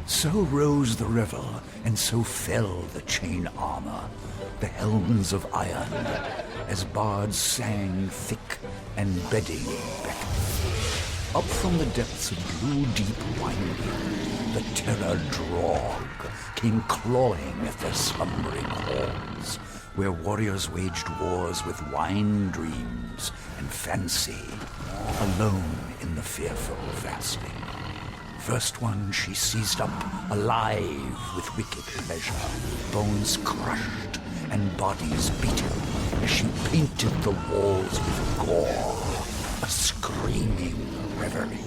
So rose the revel, and so fell the chain armor, the helms of iron, as bards sang thick and bedding beckoned. Up from the depths of blue deep winding, the terror drog came clawing at their slumbering halls, where warriors waged wars with wine dreams and fancy, alone in the fearful fasting. First one she seized up, alive with wicked pleasure, bones crushed and bodies beaten, as she painted the walls with gore, a screaming reverie.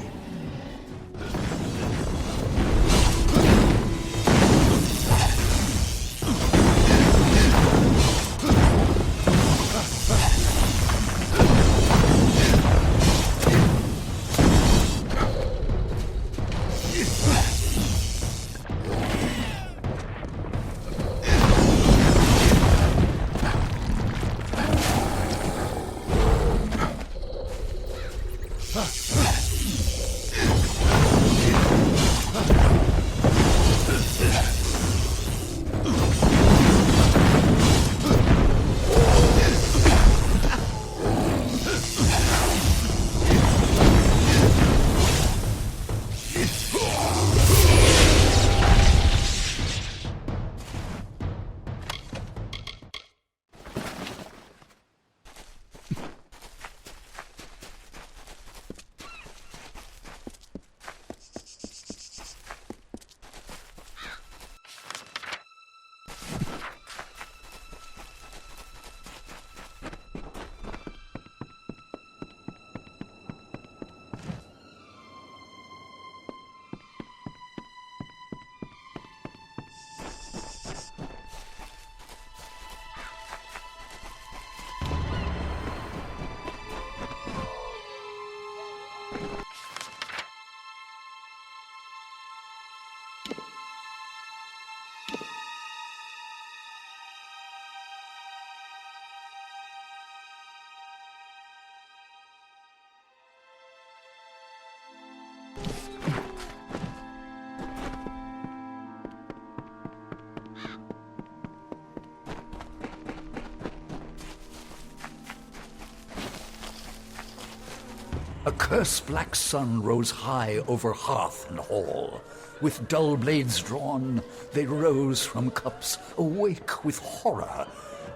A curse-black sun rose high over hearth and hall. With dull blades drawn, they rose from cups, awake with horror,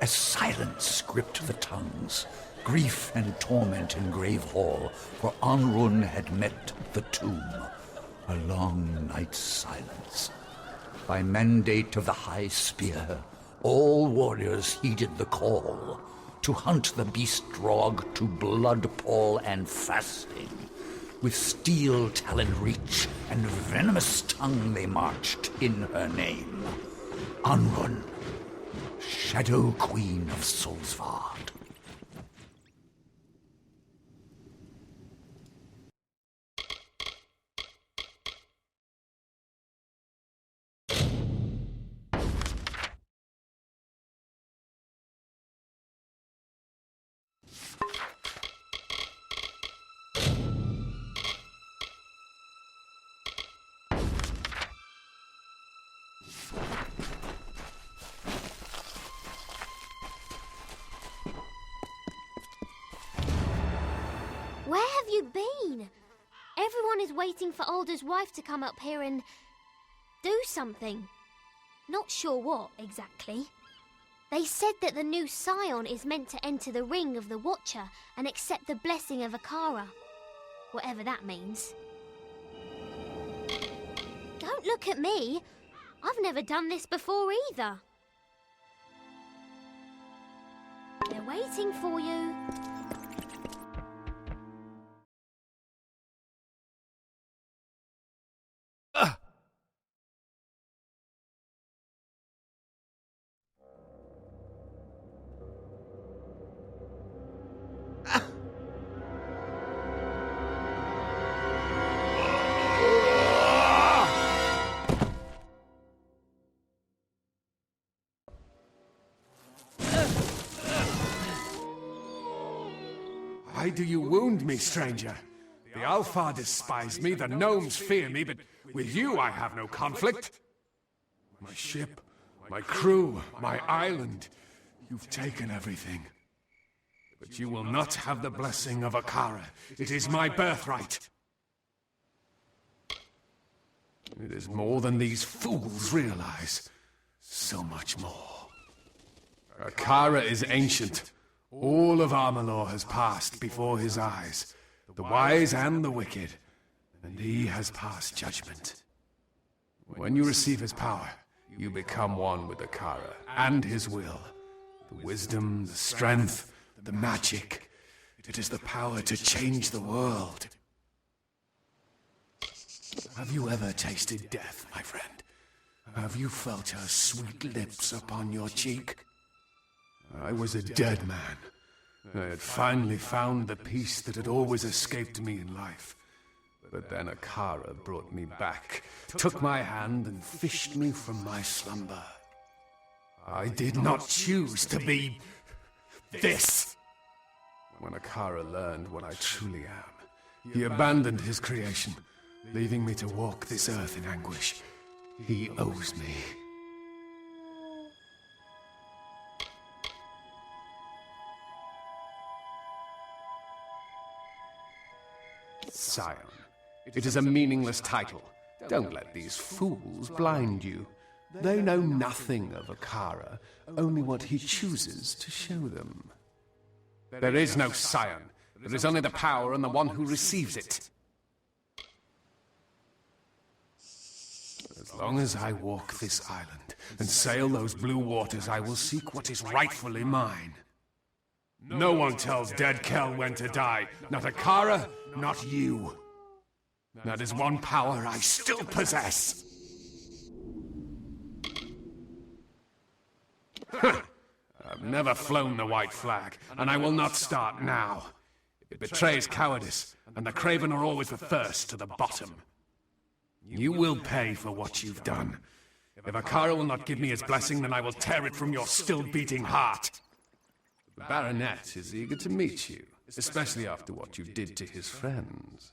as silence gripped the tongues. Grief and torment in grave hall, for Anrun had met the tomb. A long night's silence. By mandate of the High Spear, all warriors heeded the call, to hunt the beast drog to blood pall and fasting. With steel-taloned reach and venomous tongue they marched in her name. Anrun, Shadow Queen of Solsvard. Where have you been? Everyone is waiting for Alder's wife to come up here and do something. Not sure what, exactly. They said that the new Scion is meant to enter the ring of the Watcher and accept the blessing of Akara. Whatever that means. Don't look at me. I've never done this before either. They're waiting for you. Why do you wound me, stranger? The Alpha despise me, the gnomes fear me, but with you I have no conflict. My ship, my crew, my island, you've taken everything. But you will not have the blessing of Akara. It is my birthright. It is more than these fools realize. So much more. Akara is ancient. All of Amalur has passed before his eyes, the wise and the wicked, and he has passed judgment. When you receive his power, you become one with Akara and his will. The wisdom, the strength, the magic. It is the power to change the world. Have you ever tasted death, my friend? Have you felt her sweet lips upon your cheek? I was a dead man. I had finally found the peace that had always escaped me in life. But then Akara brought me back, took my hand and fished me from my slumber. I did not choose to be this. When Akara learned what I truly am, he abandoned his creation, leaving me to walk this earth in anguish. He owes me. Scion. It is a meaningless title. Don't let these fools blind you. They know nothing of Akara, only what he chooses to show them. There is no Scion. There is only the power and the one who receives it. As long as I walk this island and sail those blue waters, I will seek what is rightfully mine. No one tells dead Kel when to die. Not Akara, not you. That is one power I still possess. I've never flown the white flag, and I will not start now. It betrays cowardice, and the craven are always the first to the bottom. You will pay for what you've done. If Akara will not give me his blessing, then I will tear it from your still-beating heart. The Baronet is eager to meet you, especially after what you did to his friends.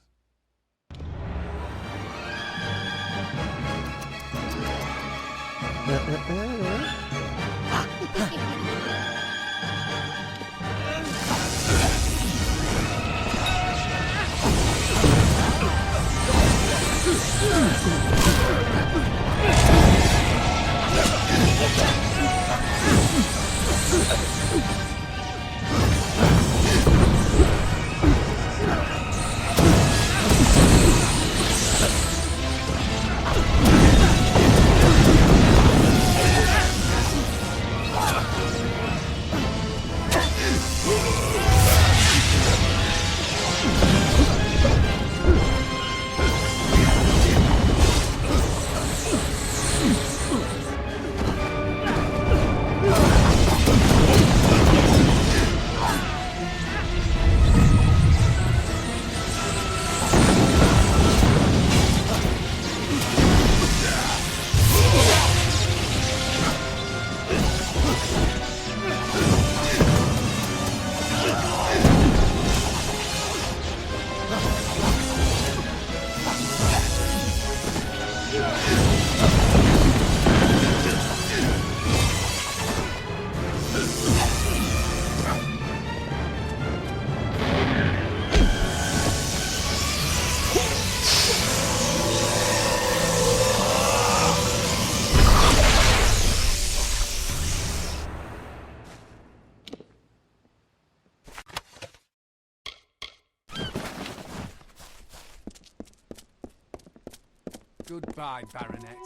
Goodbye, Baronet.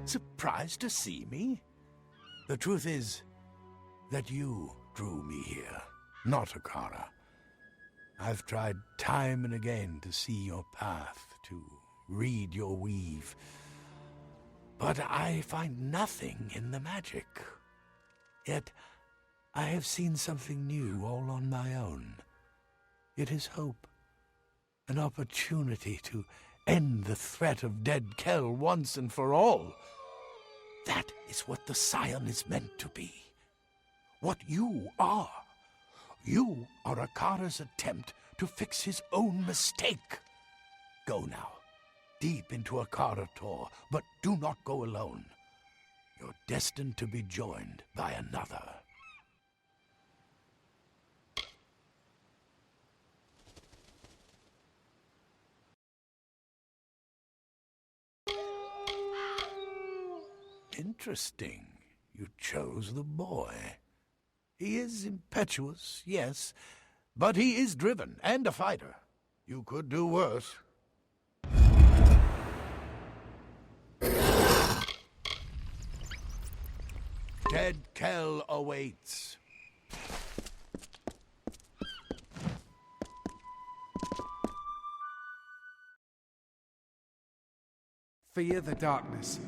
Surprised to see me? The truth is that you drew me here, not Akara. I've tried time and again to see your path, to read your weave, but I find nothing in the magic. Yet I have seen something new all on my own. It is hope, an opportunity to end the threat of dead Kel once and for all. That is what the Scion is meant to be. What you are. You are Akara's attempt to fix his own mistake. Go now, deep into Akara Tor, but do not go alone. You're destined to be joined by another. Interesting. You chose the boy. He is impetuous, yes, but he is driven and a fighter. You could do worse. Dead Kell awaits. Fear the darkness.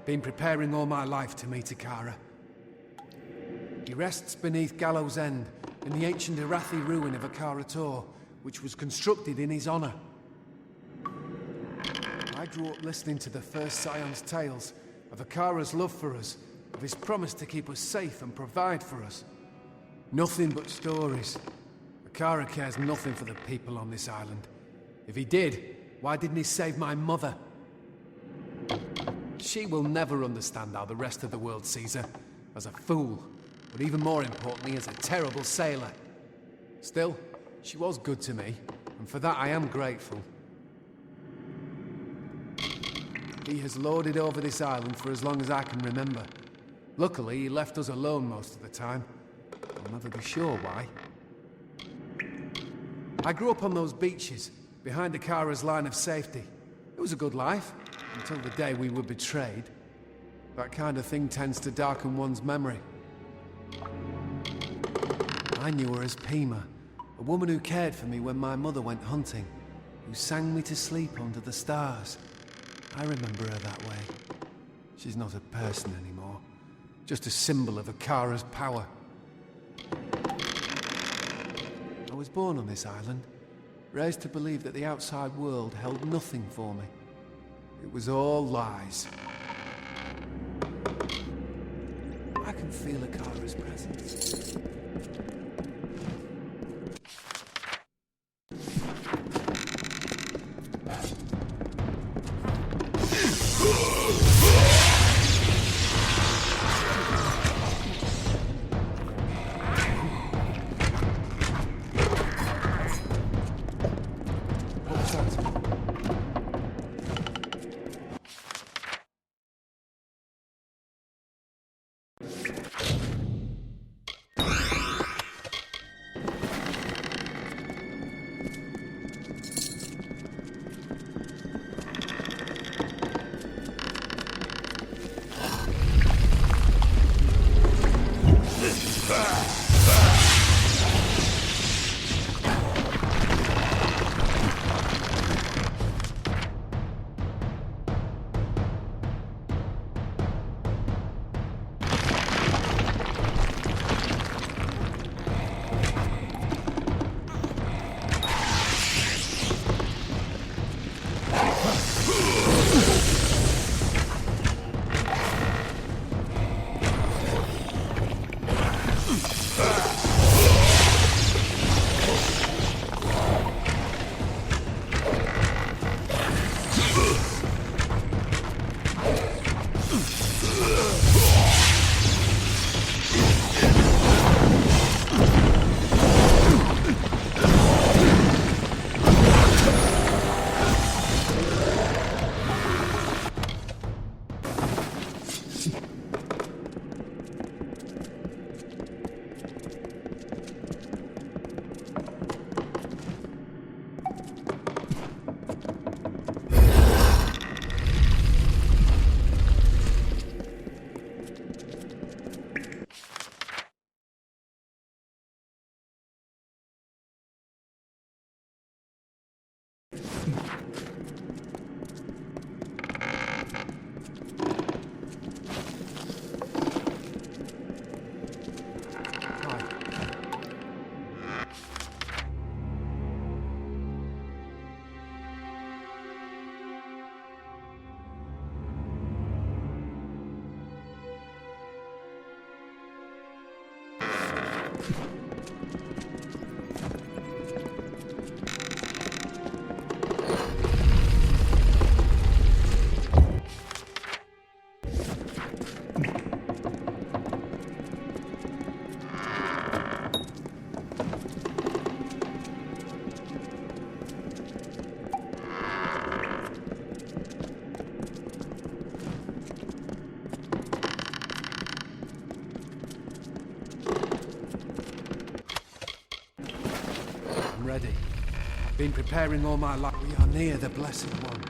Been preparing all my life to meet Akara. He rests beneath Gallows End, in the ancient Irathi ruin of Akara Tor, which was constructed in his honor. I grew up listening to the first Scion's tales of Akara's love for us, of his promise to keep us safe and provide for us. Nothing but stories. Akara cares nothing for the people on this island. If he did, why didn't he save my mother? She will never understand how the rest of the world sees her, as a fool, but even more importantly, as a terrible sailor. Still, she was good to me, and for that I am grateful. He has lorded over this island for as long as I can remember. Luckily, he left us alone most of the time. I'll never be sure why. I grew up on those beaches, behind Akara's line of safety. It was a good life. Until the day we were betrayed. That kind of thing tends to darken one's memory. I knew her as Pima, a woman who cared for me when my mother went hunting, who sang me to sleep under the stars. I remember her that way. She's not a person anymore, just a symbol of Akara's power. I was born on this island, raised to believe that the outside world held nothing for me. It was all lies. I can feel Akara's presence. What was that? I'm ready. I've been preparing all my life. We are near the Blessed One.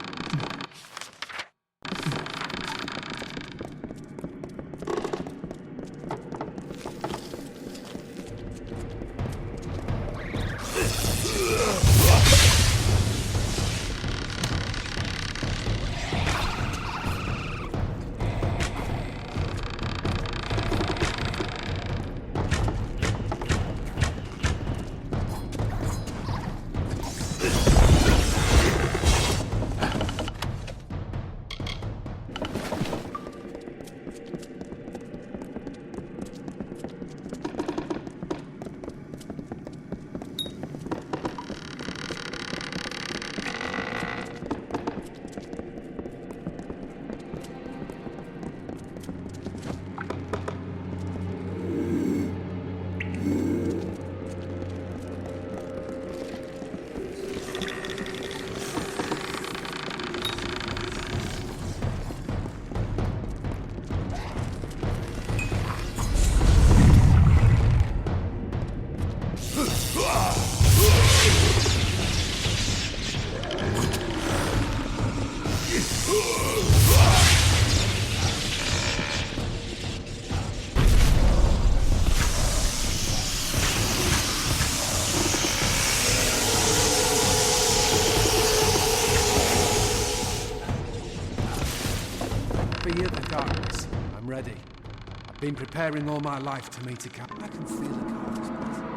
Fear the darkness. I'm ready. I've been preparing all my life to meet a cat. I can feel the Kara's presence.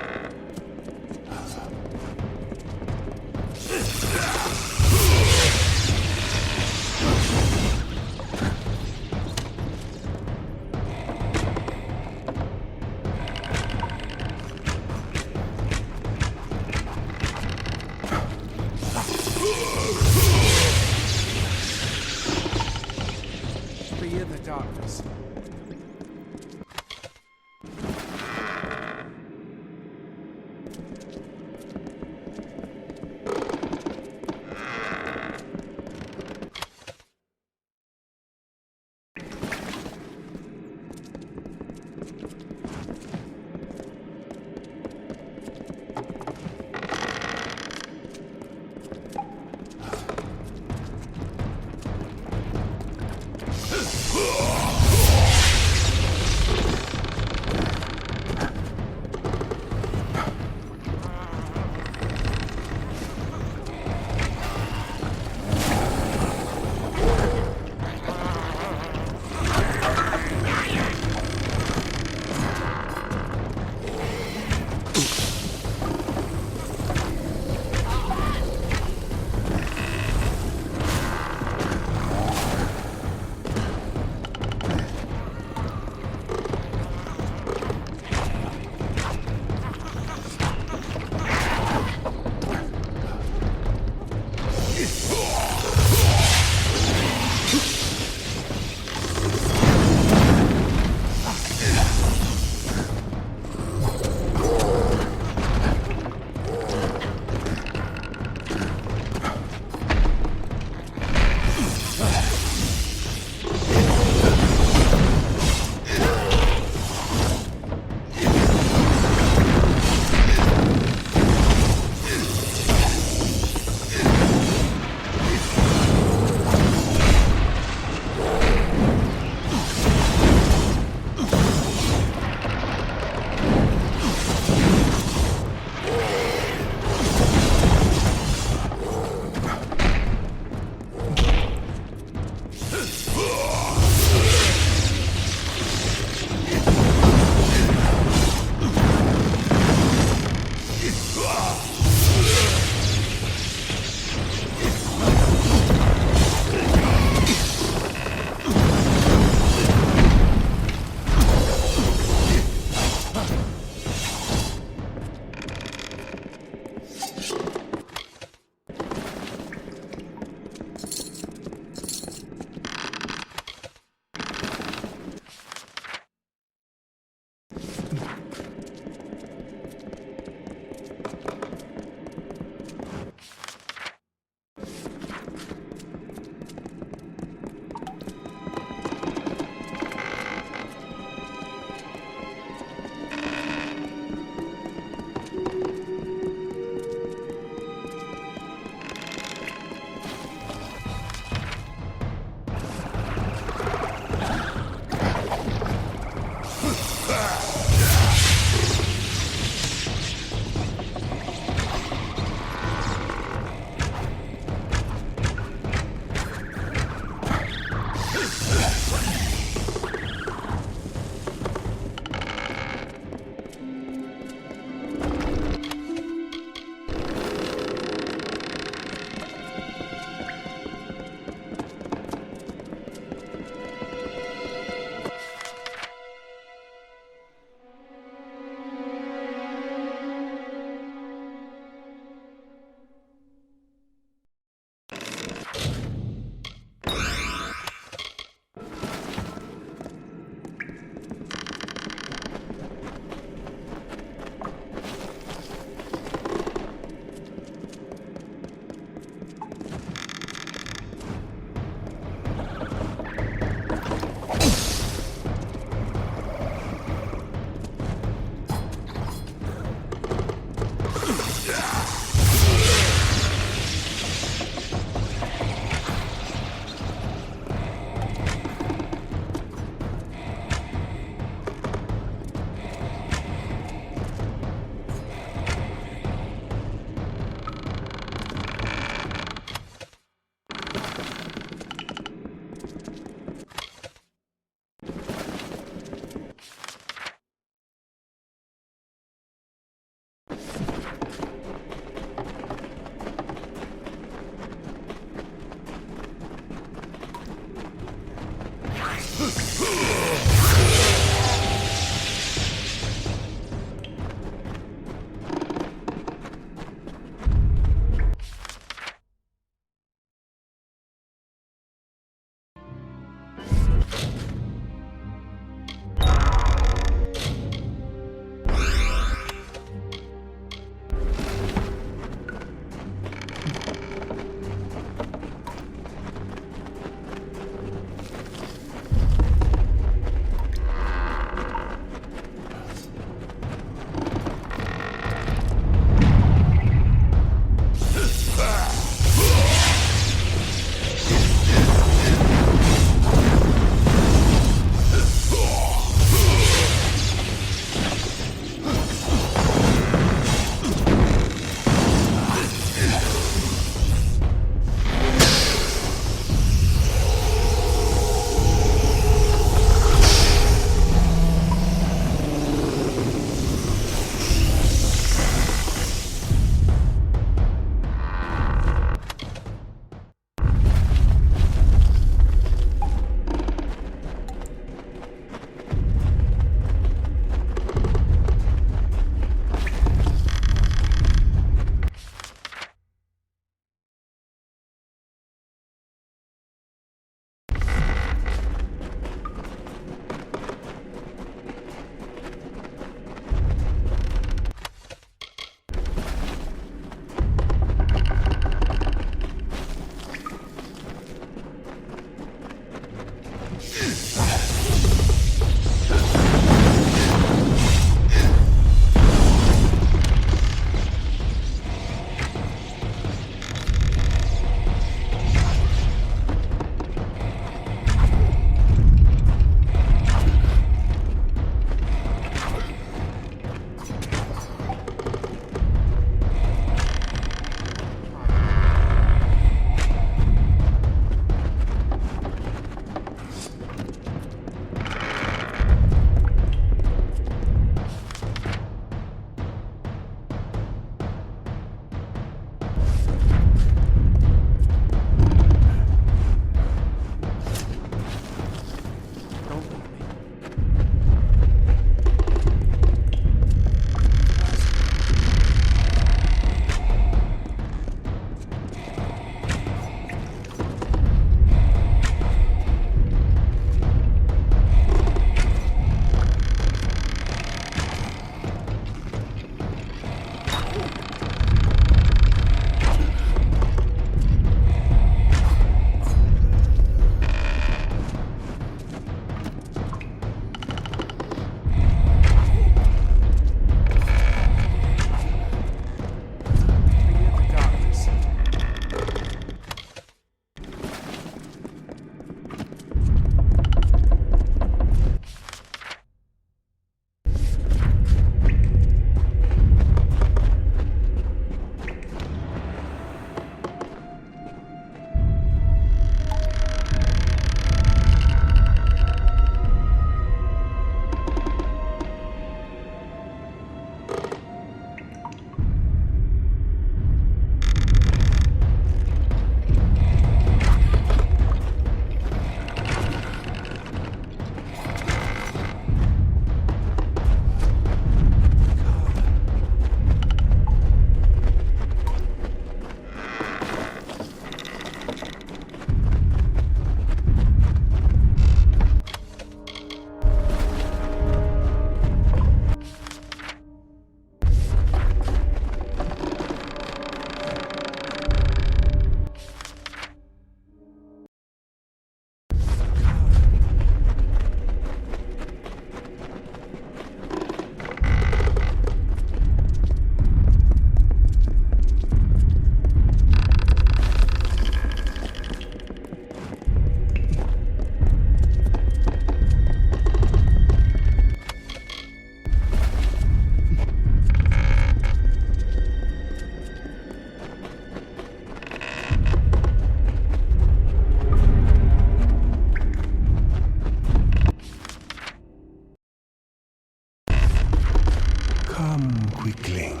Come, Quickling.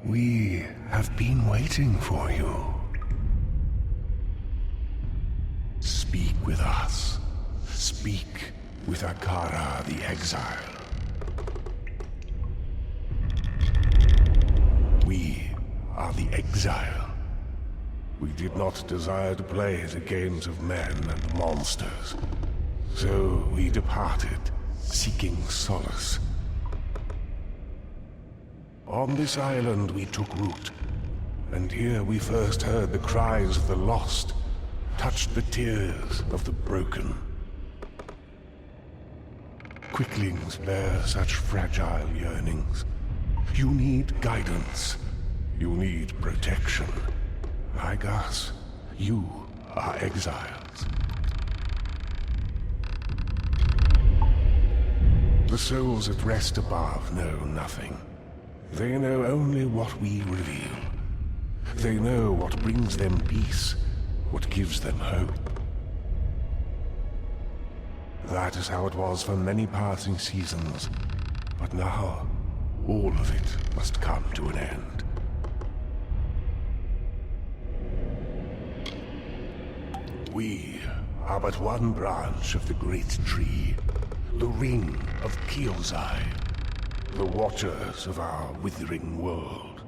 We have been waiting for you. Speak with us. Speak with Akara the Exile. We are the Exile. We did not desire to play the games of men and monsters. So we departed, seeking solace. On this island we took root, and here we first heard the cries of the lost, touched the tears of the broken. Quicklings bear such fragile yearnings. You need guidance. You need protection. I guess you are exiles. The souls at rest above know nothing. They know only what we reveal. They know what brings them peace, what gives them hope. That is how it was for many passing seasons. But now, all of it must come to an end. We are but one branch of the great tree, the ring of Kyozai, the watchers of our withering world.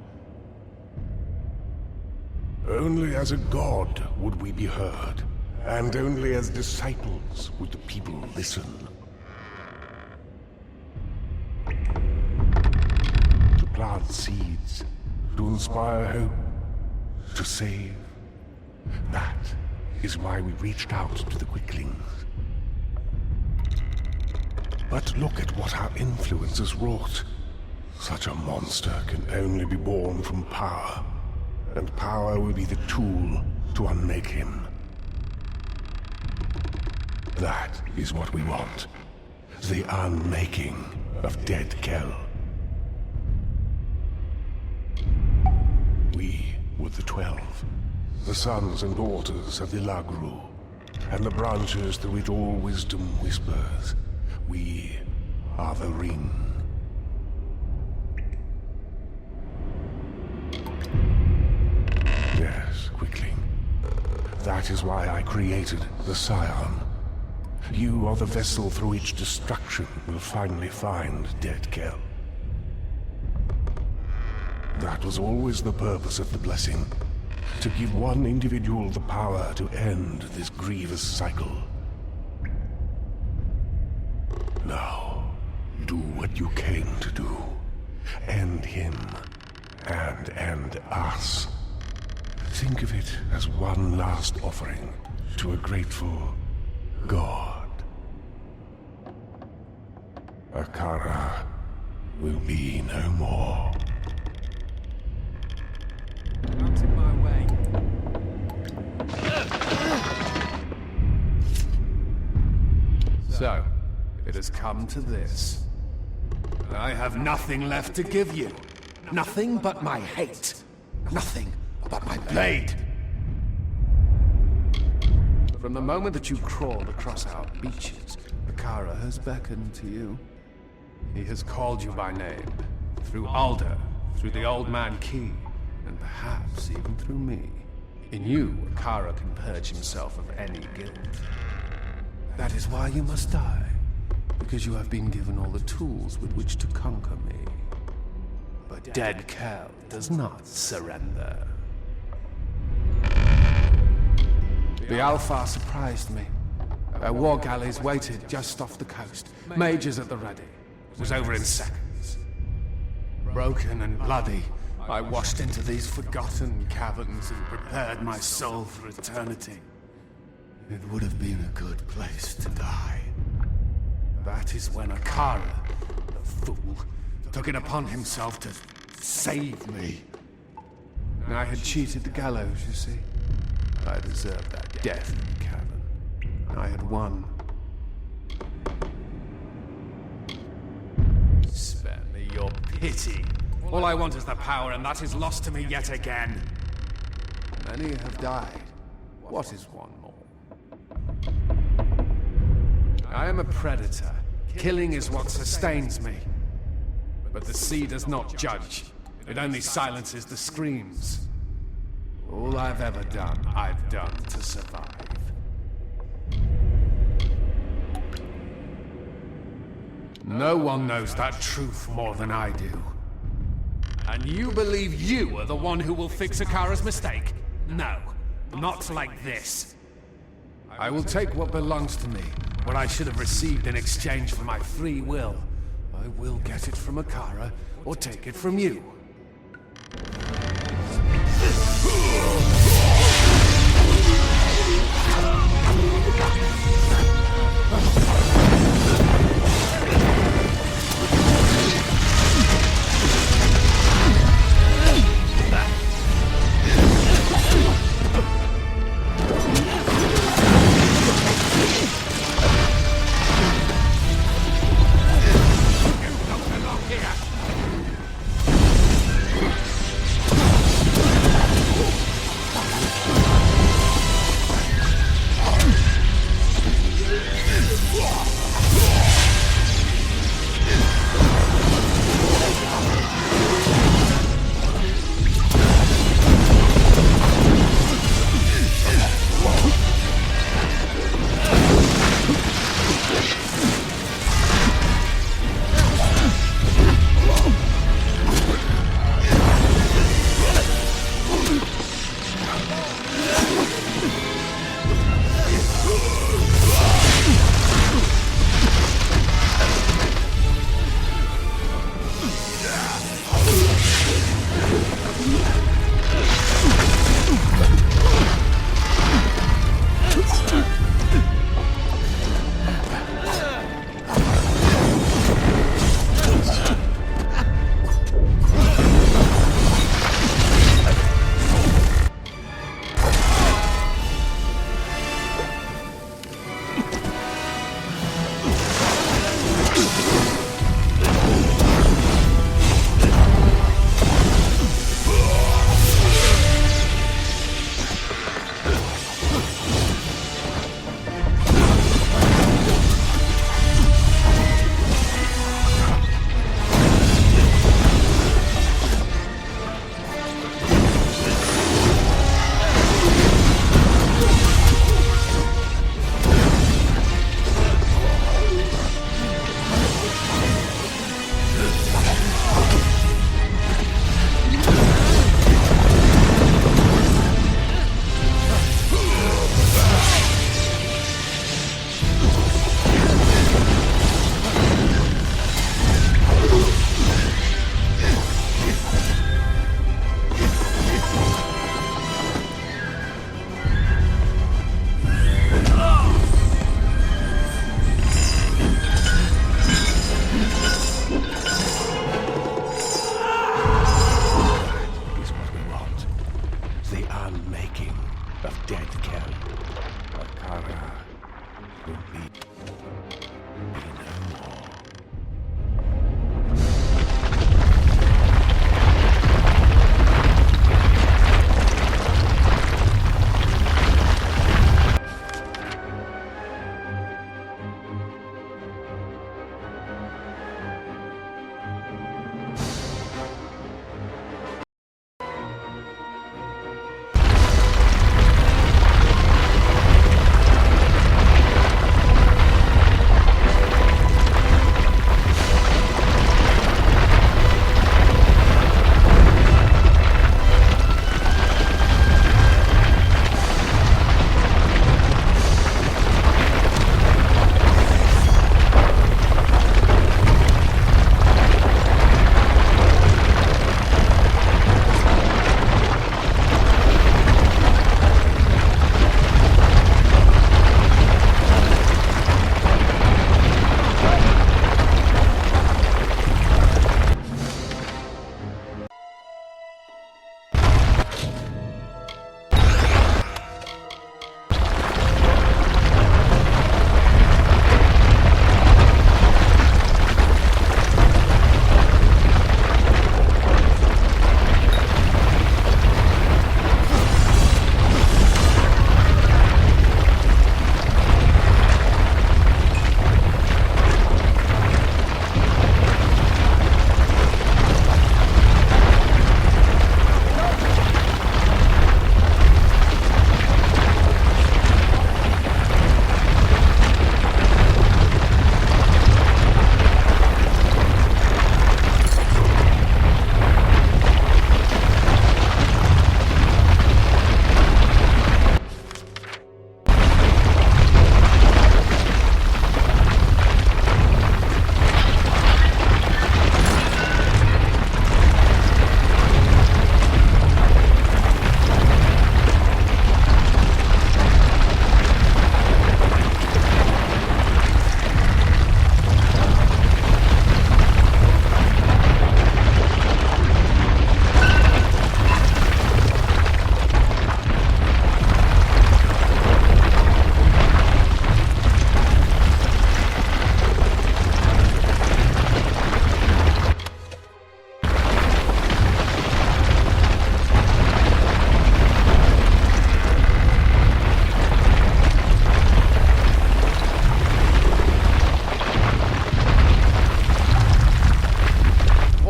Only as a god would we be heard, and only as disciples would the people listen. To plant seeds, to inspire hope, to save. That is why we reached out to the Quicklings. But look at what our influence has wrought. Such a monster can only be born from power, and power will be the tool to unmake him. That is what we want. The unmaking of Dead Kell. We were the 12, the sons and daughters of the Lagru, and the branches through which all wisdom whispers. We are the ring. Yes, Quickling. That is why I created the Scion. You are the vessel through which destruction will finally find Dead Kell. That was always the purpose of the blessing. To give one individual the power to end this grievous cycle. Now, do what you came to do. End him, and end us. Think of it as one last offering to a grateful god. Akara will be no more. Out in my way. So, it has come to this. I have nothing left to give you. Nothing but my hate. Nothing but my blade. From the moment that you crawled across our beaches, Akara has beckoned to you. He has called you by name. Through Alder, through the Old Man Key, and perhaps even through me. In you, Akara can purge himself of any guilt. That is why you must die. Because you have been given all the tools with which to conquer me. But Dead Kell does not surrender. The Alpha surprised me. Their war galleys waited just off the coast. Mages at the ready. It was over in seconds. Broken and bloody, I washed into these forgotten caverns and prepared my soul for eternity. It would have been a good place to die. That is when Akara, the fool, took it upon himself to save me. I had cheated the gallows, you see. I deserved that death in the cavern. I had won. Spare me your pity. All I want is the power, and that is lost to me yet again. Many have died. What is one more? I am a predator. Killing is what sustains me. But the sea does not judge. It only silences the screams. All I've ever done, I've done to survive. No one knows that truth more than I do. And you believe you are the one who will fix Akara's mistake? No, not like this. I will take what belongs to me, what I should have received in exchange for my free will. I will get it from Akara, or take it from you.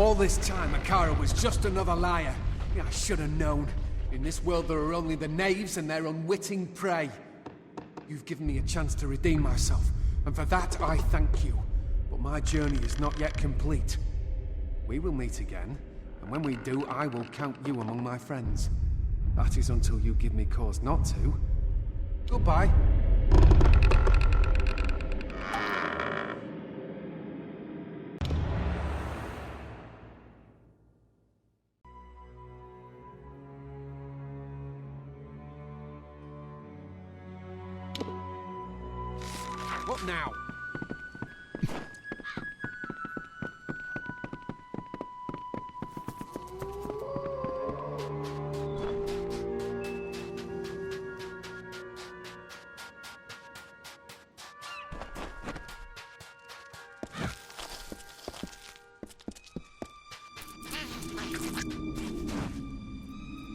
All this time, Akara was just another liar. Yeah, I should have known. In this world, there are only the knaves and their unwitting prey. You've given me a chance to redeem myself, and for that I thank you. But my journey is not yet complete. We will meet again, and when we do, I will count you among my friends. That is until you give me cause not to. Goodbye. What now?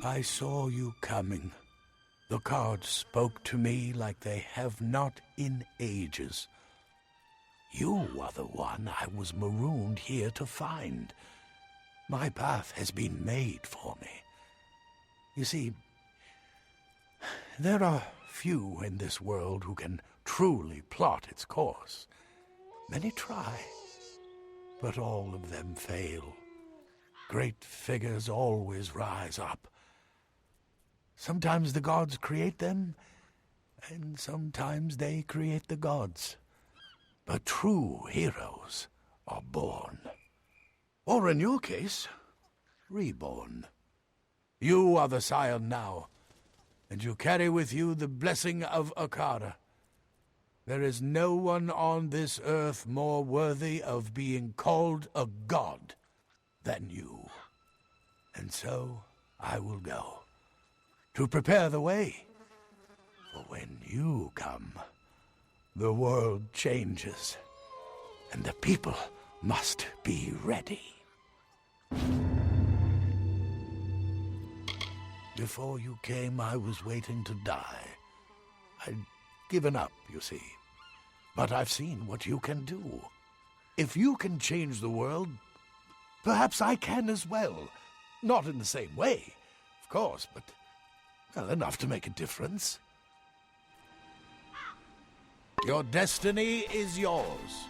I saw you coming. The cards spoke to me like they have not in ages. You are the one I was marooned here to find. My path has been made for me. You see, there are few in this world who can truly plot its course. Many try, but all of them fail. Great figures always rise up. Sometimes the gods create them, and sometimes they create the gods. But true heroes are born. Or in your case, reborn. You are the scion now, and you carry with you the blessing of Akara. There is no one on this earth more worthy of being called a god than you. And so I will go, to prepare the way. For when you come, the world changes, and the people must be ready. Before you came, I was waiting to die. I'd given up, you see. But I've seen what you can do. If you can change the world, perhaps I can as well. Not in the same way, of course, but, well, enough to make a difference. Your destiny is yours.